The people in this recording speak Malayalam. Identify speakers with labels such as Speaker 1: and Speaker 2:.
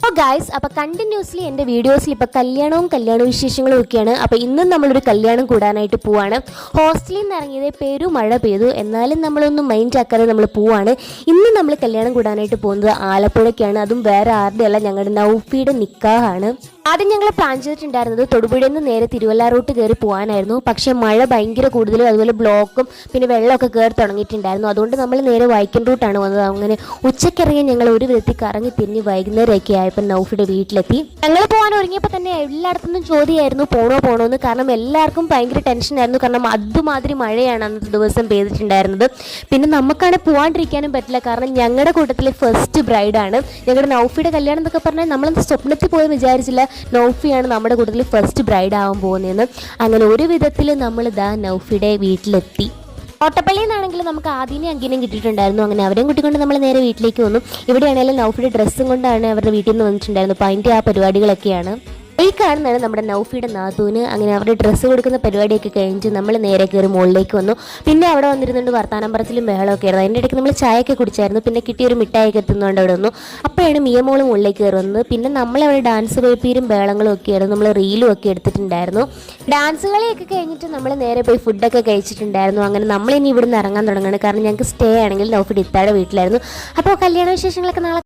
Speaker 1: അപ്പോൾ ഗൈസ്, അപ്പോൾ കണ്ടിന്യൂസ്ലി എൻ്റെ വീഡിയോസിൽ ഇപ്പോൾ കല്യാണ വിശേഷങ്ങളും ഒക്കെയാണ്. അപ്പോൾ ഇന്നും നമ്മളൊരു കല്യാണം കൂടാനായിട്ട് പോവാണ്. ഹോസ്റ്റലിൽ നിന്ന് ഇറങ്ങിയത് മഴ പെയ്തു, എന്നാലും നമ്മളൊന്നും മൈൻഡ് ആക്കാതെ നമ്മൾ പോവാണ്. ഇന്ന് നമ്മൾ കല്യാണം കൂടാനായിട്ട് പോകുന്നത് ആലപ്പുഴയ്ക്കാണ്. അതും വേറെ ആരുടെ അല്ല, ഞങ്ങളുടെ നൗഫിയുടെ നിക്കാഹാണ്. ആദ്യം ഞങ്ങൾ പ്ലാൻ ചെയ്തിട്ടുണ്ടായിരുന്നത് തൊടുപുഴയിൽ നിന്ന് നേരെ തിരുവല്ല റൂട്ട് കയറി പോകാനായിരുന്നു. പക്ഷേ മഴ ഭയങ്കര കൂടുതലും അതുപോലെ ബ്ലോക്കും പിന്നെ വെള്ളമൊക്കെ കയറി തുടങ്ങിയിട്ടുണ്ടായിരുന്നു. അതുകൊണ്ട് നമ്മൾ നേരെ വൈക്കൻ റൂട്ടാണ് വന്നത്. അങ്ങനെ ഉച്ചക്കിറങ്ങി ഞങ്ങൾ ഒരു വിധത്തിൽ കറങ്ങി തിരിഞ്ഞ് വൈകുന്നേരമൊക്കെ ആയപ്പോൾ നൗഫിയുടെ വീട്ടിലെത്തി. ഞങ്ങൾ പോകാൻ ഒരുങ്ങിയപ്പോൾ തന്നെ എല്ലായിടത്തുനിന്നും ചോദ്യമായിരുന്നു പോണോ എന്ന്. കാരണം എല്ലാവർക്കും ഭയങ്കര ടെൻഷനായിരുന്നു. കാരണം അതുമാതിരി മഴയാണ് അന്നത്തെ ദിവസം പെയ്തിട്ടുണ്ടായിരുന്നത്. പിന്നെ നമുക്കാണെങ്കിൽ പോകാണ്ടിരിക്കാനും പറ്റില്ല. കാരണം ഞങ്ങളുടെ കൂട്ടത്തിലെ ഫസ്റ്റ് ബ്രൈഡാണ്. ഞങ്ങളുടെ നൗഫിയുടെ കല്യാണം എന്നൊക്കെ പറഞ്ഞാൽ നമ്മൾ സ്വപ്നത്തിൽ പോയി വിചാരിച്ചില്ല നൗഫിയാണ് നമ്മുടെ കൂട്ടത്തിൽ ഫസ്റ്റ് ബ്രൈഡ് ആവാൻ പോകുന്നതെന്ന്. അങ്ങനെ ഒരു വിധത്തിൽ നമ്മൾ നൗഫിയുടെ വീട്ടിലെത്തി. കോട്ടപ്പള്ളിയിൽ നിന്നാണെങ്കിൽ നമുക്ക് ആദ്യമേ അങ്കിനും കിട്ടിയിട്ടുണ്ടായിരുന്നു. അങ്ങനെ അവരെയും കൂട്ടിക്കൊണ്ട് നമ്മൾ നേരെ വീട്ടിലേക്ക് വന്നു. ഇവിടെയാണെങ്കിലും നൗഫിയുടെ ഡ്രസ്സും കൊണ്ടാണ് അവരുടെ വീട്ടിൽ നിന്ന് വന്നിട്ടുണ്ടായിരുന്നു. അപ്പോൾ അതിൻ്റെ ആ പരിപാടികളൊക്കെയാണ്. ഈ കാണുന്നതാണ് നമ്മുടെ നൗഫിയുടെ നാത്തൂന്. അങ്ങനെ അവരുടെ ഡ്രസ്സ് കൊടുക്കുന്ന പരിപാടിയൊക്കെ കഴിഞ്ഞ് നമ്മൾ നേരെ കയറി മുകളിലേക്ക് വന്നു. പിന്നെ അവിടെ വന്നിരുന്നുണ്ട് വർത്താനം പറച്ചിലും ബഹളമൊക്കെ ആയിരുന്നു. അതിൻ്റെ ഇടയ്ക്ക് നമ്മൾ ചായയൊക്കെ കുടിച്ചായിരുന്നു. പിന്നെ കിട്ടിയൊരു മിഠായിയൊക്കെ എത്തുന്നതുകൊണ്ട് അവിടെ വന്നു. അപ്പോഴാണ് മിയമോളും മുകളിലേക്ക് കയറി വന്നത്. പിന്നെ നമ്മളവിടെ ഡാൻസ് പേപ്പീരും ബഹളങ്ങളും ഒക്കെ ആയിരുന്നു. നമ്മൾ റീലും ഒക്കെ എടുത്തിട്ടുണ്ടായിരുന്നു. ഡാൻസ് കളിയൊക്കെ കഴിഞ്ഞിട്ട് നമ്മൾ നേരെ പോയി ഫുഡൊക്കെ കഴിച്ചിട്ടുണ്ടായിരുന്നു. അങ്ങനെ നമ്മളിനി ഇവിടുന്ന് ഇറങ്ങാൻ തുടങ്ങുകയാണ്. കാരണം ഞങ്ങൾക്ക് സ്റ്റേ ആണെങ്കിൽ നൗഫിയുടെ ഇത്താടെ വീട്ടിലായിരുന്നു. അപ്പോൾ കല്യാണ വിശേഷങ്ങളൊക്കെ നാളെ